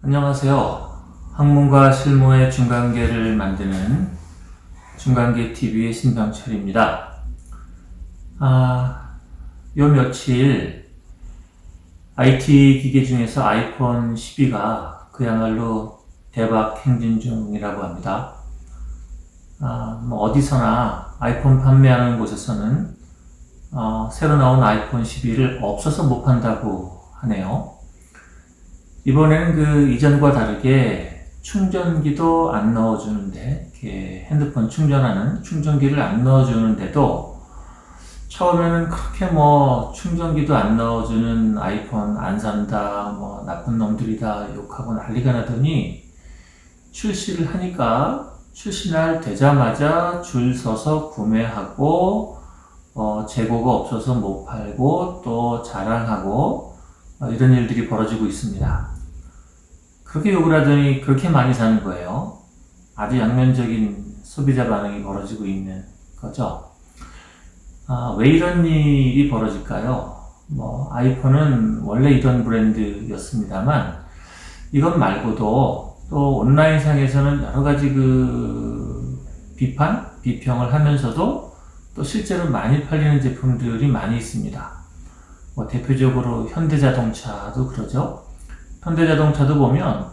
안녕하세요. 학문과 실무의 중간계를 만드는 중간계TV의 신병철입니다. 요 며칠 IT 기계 중에서 아이폰 12가 그야말로 대박 행진 중이라고 합니다. 어디서나 아이폰 판매하는 곳에서는 새로 나온 아이폰 12를 없어서 못 판다고 하네요. 이번에는 그 이전과 다르게 충전기도 안 넣어주는데, 이렇게 핸드폰 충전하는 충전기를 안 넣어주는데도 처음에는 그렇게 충전기도 안 넣어주는 아이폰 안 산다, 나쁜 놈들이다 욕하고 난리가 나더니 출시를 하니까 출시날 되자마자 줄 서서 구매하고 재고가 없어서 못 팔고 또 자랑하고 이런 일들이 벌어지고 있습니다. 그렇게 욕을 하더니 그렇게 많이 사는 거예요. 아주 양면적인 소비자 반응이 벌어지고 있는 거죠. 왜 이런 일이 벌어질까요? 아이폰은 원래 이런 브랜드였습니다만 이것 말고도 또 온라인상에서는 여러 가지 비평을 하면서도 또 실제로 많이 팔리는 제품들이 많이 있습니다. 대표적으로 현대자동차도 그러죠. 현대자동차도 보면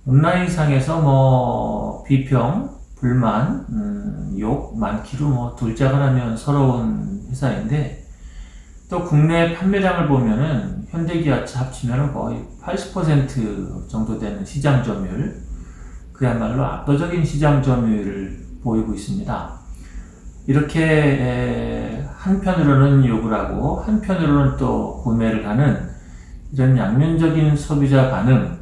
온라인상에서 비평, 불만, 욕 많기로 둘째가 나면 서러운 회사인데 또 국내 판매량을 보면은 현대기아차 합치면 거의 80% 정도 되는 시장 점유율, 그야말로 압도적인 시장 점유율을 보이고 있습니다. 이렇게 한편으로는 욕을 하고 한편으로는 또 구매를 하는 이런 양면적인 소비자 반응,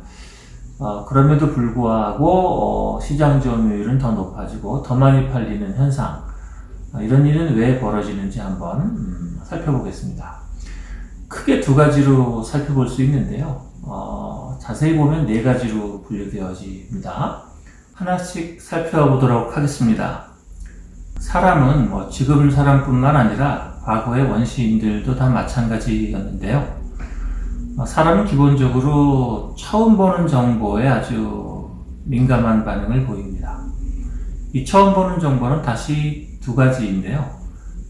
그럼에도 불구하고 시장 점유율은 더 높아지고 더 많이 팔리는 현상, 이런 일은 왜 벌어지는지 한번 살펴보겠습니다. 크게 두 가지로 살펴볼 수 있는데요. 자세히 보면 네 가지로 분류되어집니다. 하나씩 살펴보도록 하겠습니다. 사람은 지금 사람뿐만 아니라 과거의 원시인들도 다 마찬가지였는데요. 사람은 기본적으로 처음 보는 정보에 아주 민감한 반응을 보입니다. 이 처음 보는 정보는 다시 두 가지인데요.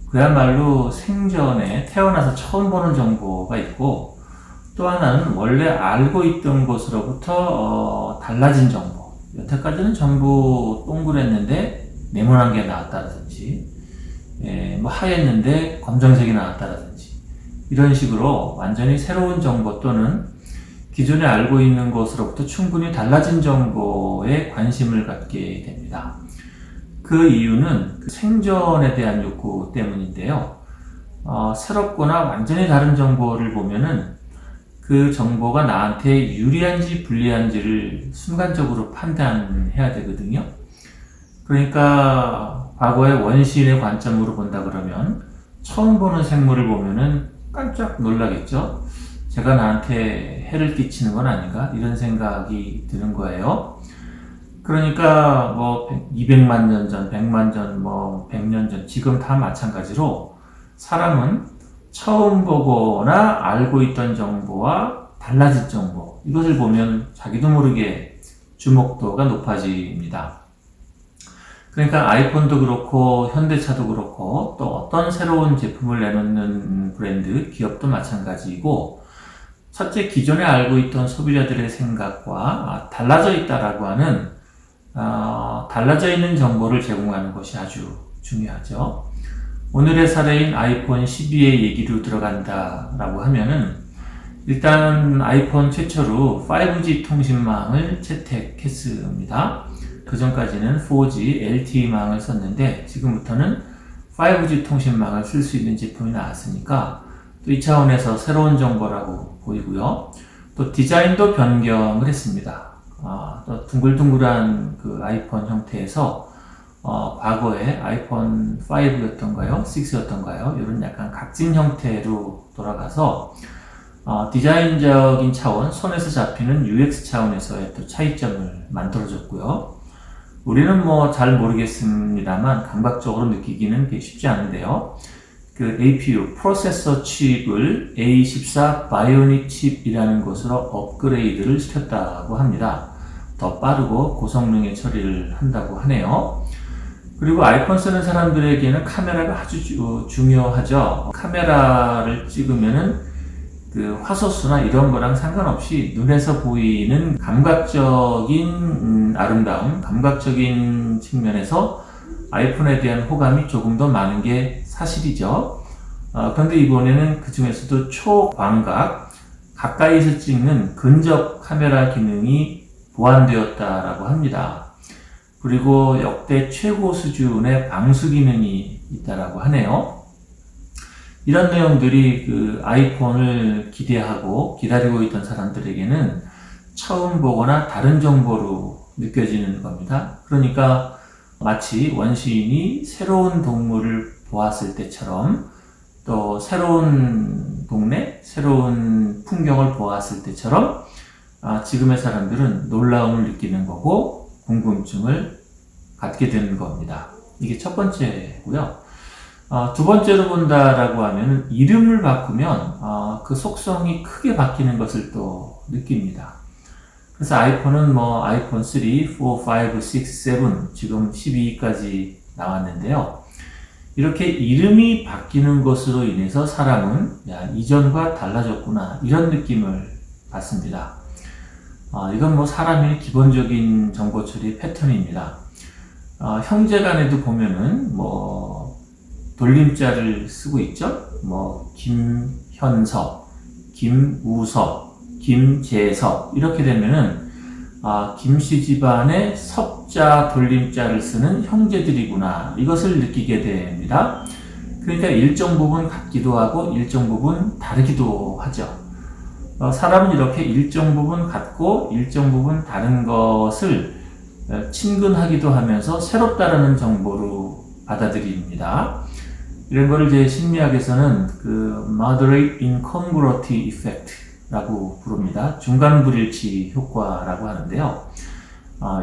그야말로 생전에 태어나서 처음 보는 정보가 있고 또 하나는 원래 알고 있던 것으로부터 달라진 정보. 여태까지는 전부 동그랬는데 네모난 게 나왔다든지 하였는데 검정색이 나왔다든지 이런 식으로 완전히 새로운 정보 또는 기존에 알고 있는 것으로부터 충분히 달라진 정보에 관심을 갖게 됩니다. 그 이유는 생존에 대한 욕구 때문인데요. 새롭거나 완전히 다른 정보를 보면은 그 정보가 나한테 유리한지 불리한지를 순간적으로 판단해야 되거든요. 그러니까 과거의 원시인의 관점으로 본다 그러면 처음 보는 생물을 보면은 깜짝 놀라겠죠. 제가 나한테 해를 끼치는 건 아닌가 이런 생각이 드는 거예요. 그러니까 200만 년 전, 100만 전, 100년 전 지금 다 마찬가지로 사람은 처음 보거나 알고 있던 정보와 달라진 정보, 이것을 보면 자기도 모르게 주목도가 높아집니다. 그러니까 아이폰도 그렇고 현대차도 그렇고 또 어떤 새로운 제품을 내놓는 브랜드, 기업도 마찬가지이고, 첫째, 기존에 알고 있던 소비자들의 생각과 달라져 있다라고 하는 달라져 있는 정보를 제공하는 것이 아주 중요하죠. 오늘의 사례인 아이폰 12의 얘기로 들어간다라고 하면은 일단 아이폰 최초로 5G 통신망을 채택했습니다. 그 전까지는 4G LTE망을 썼는데 지금부터는 5G 통신망을 쓸 수 있는 제품이 나왔으니까 또 이 차원에서 새로운 정보라고 보이고요. 또 디자인도 변경을 했습니다. 또 둥글둥글한 그 아이폰 형태에서 과거에 아이폰 5였던가요? 6였던가요? 이런 약간 각진 형태로 돌아가서 디자인적인 차원, 손에서 잡히는 UX 차원에서의 또 차이점을 만들어줬고요. 우리는 잘 모르겠습니다만 감각적으로 느끼기는 쉽지 않은데요. 그 APU, 프로세서 칩을 A14 바이오닉 칩이라는 것으로 업그레이드를 시켰다고 합니다. 더 빠르고 고성능의 처리를 한다고 하네요. 그리고 아이폰 쓰는 사람들에게는 카메라가 아주 중요하죠. 카메라를 찍으면은 그 화소수나 이런 거랑 상관없이 눈에서 보이는 감각적인 아름다움, 감각적인 측면에서 아이폰에 대한 호감이 조금 더 많은 게 사실이죠. 그런데 이번에는 그 중에서도 초광각, 가까이서 찍는 근접 카메라 기능이 보완되었다라고 합니다. 그리고 역대 최고 수준의 방수 기능이 있다라고 하네요. 이런 내용들이 그 아이폰을 기대하고 기다리고 있던 사람들에게는 처음 보거나 다른 정보로 느껴지는 겁니다. 그러니까 마치 원시인이 새로운 동물을 보았을 때처럼 또 새로운 동네, 새로운 풍경을 보았을 때처럼 지금의 사람들은 놀라움을 느끼는 거고 궁금증을 갖게 되는 겁니다. 이게 첫 번째고요. 두 번째로 본다라고 하면 이름을 바꾸면 그 속성이 크게 바뀌는 것을 또 느낍니다. 그래서 아이폰은 뭐 아이폰 3, 4, 5, 6, 7 지금 12까지 나왔는데요. 이렇게 이름이 바뀌는 것으로 인해서 사람은 야, 이전과 달라졌구나 이런 느낌을 받습니다. 이건 뭐 사람의 기본적인 정보 처리 패턴입니다. 형제간에도 보면은 뭐 돌림자를 쓰고 있죠. 뭐 김현석, 김우석, 김재석 이렇게 되면은 김씨 집안의 섭자 돌림자를 쓰는 형제들이구나 이것을 느끼게 됩니다. 그러니까 일정 부분 같기도 하고 일정 부분 다르기도 하죠. 사람은 이렇게 일정 부분 같고 일정 부분 다른 것을 친근하기도 하면서 새롭다라는 정보로 받아들입니다. 이런 거를 이제 심리학에서는 그 moderate incongruity effect라고 부릅니다. 중간 불일치 효과라고 하는데요.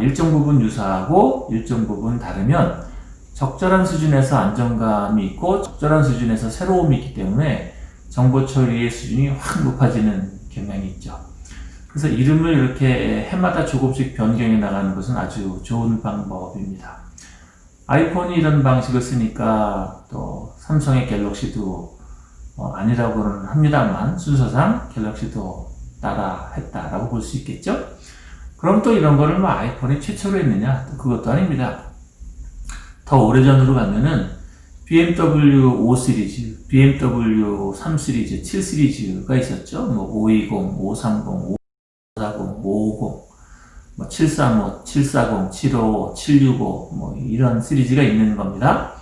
일정 부분 유사하고 일정 부분 다르면 적절한 수준에서 안정감이 있고 적절한 수준에서 새로움이 있기 때문에 정보 처리의 수준이 확 높아지는 경향이 있죠. 그래서 이름을 이렇게 해마다 조금씩 변경해 나가는 것은 아주 좋은 방법입니다. 아이폰이 이런 방식을 쓰니까 또 삼성의 갤럭시도 아니라고는 합니다만 순서상 갤럭시도 따라 했다라고 볼 수 있겠죠? 그럼 또 이런 거를 뭐 아이폰이 최초로 했느냐? 그것도 아닙니다. 더 오래전으로 가면은 BMW 5 시리즈, BMW 3 시리즈, 7 시리즈가 있었죠. 뭐 520, 530, 540, 550, 뭐 735, 740, 755, 765, 뭐 이런 시리즈가 있는 겁니다.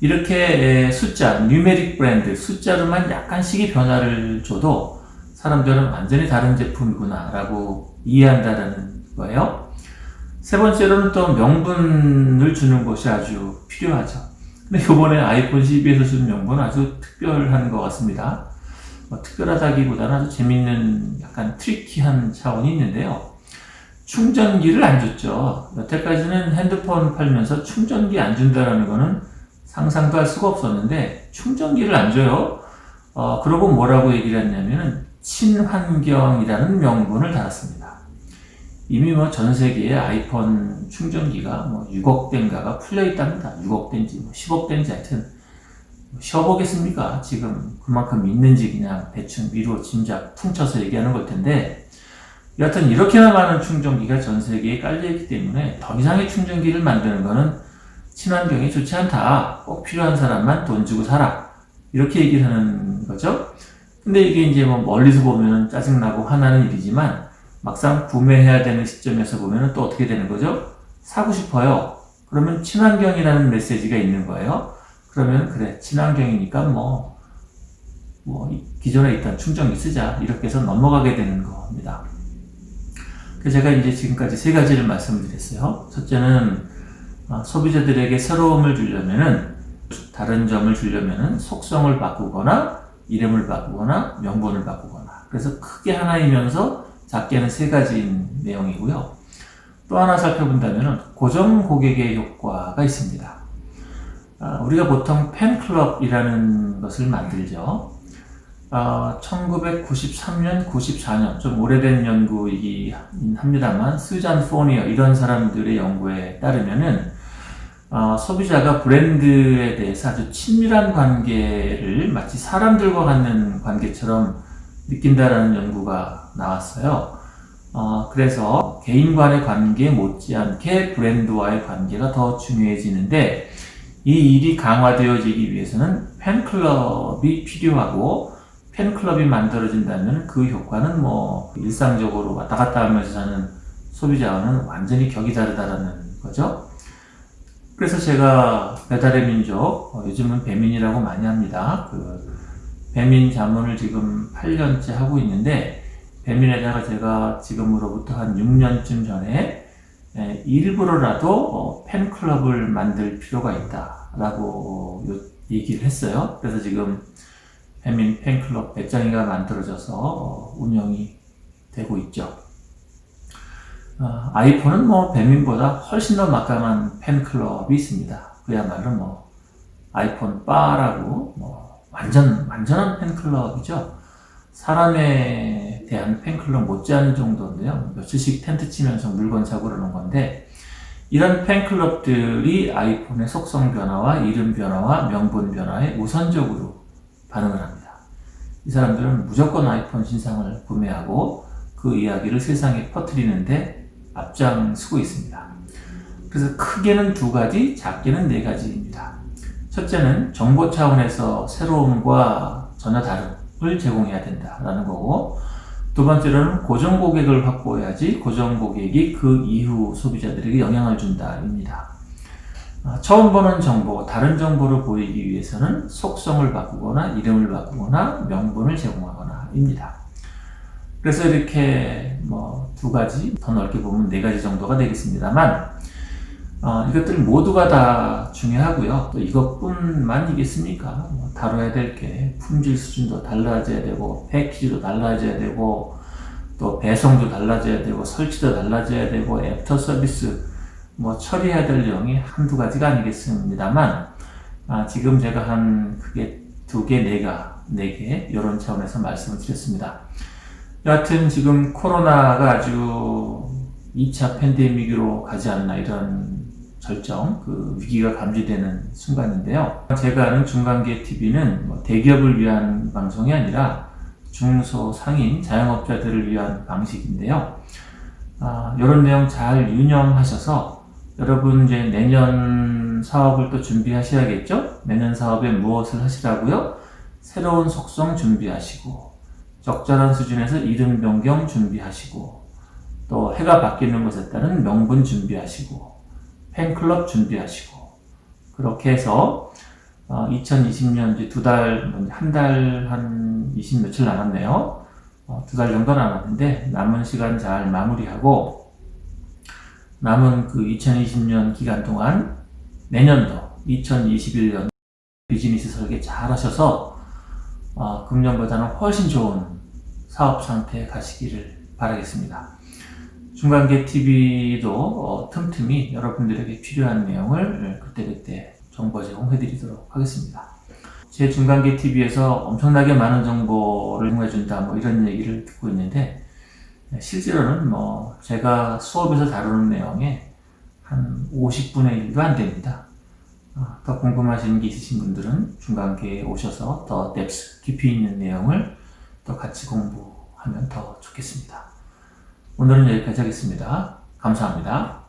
이렇게 숫자, 뉴메릭 브랜드, 숫자로만 약간씩의 변화를 줘도 사람들은 완전히 다른 제품이구나 라고 이해한다는 거예요. 세 번째로는 또 명분을 주는 것이 아주 필요하죠. 근데 이번에 아이폰 12에서 준 명분은 아주 특별한 것 같습니다. 특별하다기보다는 아주 재밌는 약간 트리키한 차원이 있는데요. 충전기를 안 줬죠. 여태까지는 핸드폰 팔면서 충전기 안 준다라는 거는 상상도 할 수가 없었는데 충전기를 안 줘요. 그러고 뭐라고 얘기를 했냐면은 친환경이라는 명분을 달았습니다. 이미 뭐 전 세계에 아이폰 충전기가 뭐 6억 대인가가 풀려 있답니다. 6억 대인지 뭐 10억 대인지 하여튼 쉬어보겠습니까? 지금 그만큼 있는지 그냥 대충 미루어 짐작 퉁쳐서 얘기하는 걸 텐데 여하튼 이렇게나 많은 충전기가 전 세계에 깔려있기 때문에 더 이상의 충전기를 만드는 거는 친환경에 좋지 않다. 꼭 필요한 사람만 돈 주고 사라. 이렇게 얘기를 하는 거죠. 근데 이게 이제 뭐 멀리서 보면 짜증나고 화나는 일이지만 막상 구매해야 되는 시점에서 보면 또 어떻게 되는 거죠? 사고 싶어요. 그러면 친환경이라는 메시지가 있는 거예요. 그러면 그래 친환경이니까 뭐 기존에 있던 충전기 쓰자 이렇게 해서 넘어가게 되는 겁니다. 제가 이제 지금까지 세 가지를 말씀을 드렸어요. 첫째는 소비자들에게 새로움을 주려면은 다른 점을 주려면은 속성을 바꾸거나 이름을 바꾸거나 명분을 바꾸거나 그래서 크게 하나이면서 작게는 세 가지인 내용이고요. 또 하나 살펴본다면은 고정 고객의 효과가 있습니다. 우리가 보통 팬클럽이라는 것을 만들죠. 1993년, 94년, 좀 오래된 연구이긴 합니다만, 스잔 포니어, 이런 사람들의 연구에 따르면은, 소비자가 브랜드에 대해서 아주 친밀한 관계를 마치 사람들과 갖는 관계처럼 느낀다라는 연구가 나왔어요. 그래서 개인 간의 관계 못지않게 브랜드와의 관계가 더 중요해지는데, 이 일이 강화되어지기 위해서는 팬클럽이 필요하고, 팬클럽이 만들어진다면 그 효과는 일상적으로 왔다 갔다 하면서 사는 소비자와는 완전히 격이 다르다라는 거죠. 그래서 제가 배달의 민족, 요즘은 배민이라고 많이 합니다. 배민 자문을 지금 8년째 하고 있는데, 배민에다가 제가 지금으로부터 한 6년쯤 전에 일부러라도 팬클럽을 만들 필요가 있다라고 얘기를 했어요. 그래서 지금 배민 팬클럽 100장이가 만들어져서 운영이 되고 있죠. 아이폰은 배민보다 훨씬 더 막강한 팬클럽이 있습니다. 그야말로 아이폰 바라고 완전한 팬클럽이죠. 사람에 대한 팬클럽 못지않은 정도인데요. 며칠씩 텐트 치면서 물건 사고 그러는 건데, 이런 팬클럽들이 아이폰의 속성 변화와 이름 변화와 명분 변화에 우선적으로 반응을 합니다. 이 사람들은 무조건 아이폰 신상을 구매하고 그 이야기를 세상에 퍼뜨리는데 앞장서고 있습니다. 그래서 크게는 2가지, 작게는 4가지입니다. 첫째는 정보 차원에서 새로움과 전혀 다름을 제공해야 된다라는 거고, 두 번째로는 고정 고객을 확보해야지 고정 고객이 그 이후 소비자들에게 영향을 준다입니다. 처음 보는 정보, 다른 정보를 보이기 위해서는 속성을 바꾸거나 이름을 바꾸거나 명분을 제공하거나입니다. 그래서 이렇게 2가지, 더 넓게 보면 4가지 정도가 되겠습니다만, 이것들 모두가 다 중요하고요. 또 이것뿐만이겠습니까? 다뤄야 될 게 품질 수준도 달라져야 되고, 패키지도 달라져야 되고, 또 배송도 달라져야 되고, 설치도 달라져야 되고, 애프터 서비스 처리해야 될 내용이 한두 가지가 아니겠습니다만, 지금 제가 한 크게 2개, 4개 이런 차원에서 말씀을 드렸습니다. 여하튼 지금 코로나가 아주 2차 팬데믹으로 가지 않나, 이런 절정, 위기가 감지되는 순간인데요. 제가 아는 중간계 TV는 대기업을 위한 방송이 아니라 중소, 상인, 자영업자들을 위한 방식인데요. 이런 내용 잘 유념하셔서 여러분 이제 내년 사업을 또 준비하셔야겠죠? 내년 사업에 무엇을 하시라고요? 새로운 속성 준비하시고, 적절한 수준에서 이름 변경 준비하시고, 또 해가 바뀌는 것에 따른 명분 준비하시고, 팬클럽 준비하시고, 그렇게 해서 2020년 이제 한 달 한 20 며칠 남았네요. 2달 정도 남았는데, 남은 시간 잘 마무리하고, 남은 2020년 기간 동안 내년도 2021년 비즈니스 설계 잘 하셔서 금년보다는 훨씬 좋은 사업 상태에 가시기를 바라겠습니다. 중간계 TV도 틈틈이 여러분들에게 필요한 내용을 그때그때 정보 제공해드리도록 하겠습니다. 제 중간계 TV에서 엄청나게 많은 정보를 제공해준다 이런 얘기를 듣고 있는데, 실제로는 제가 수업에서 다루는 내용의 한 50분의 1도 안 됩니다. 더 궁금하신 게 있으신 분들은 중간계에 오셔서 더 뎁스, 깊이 있는 내용을 더 같이 공부하면 더 좋겠습니다. 오늘은 여기까지 하겠습니다. 감사합니다.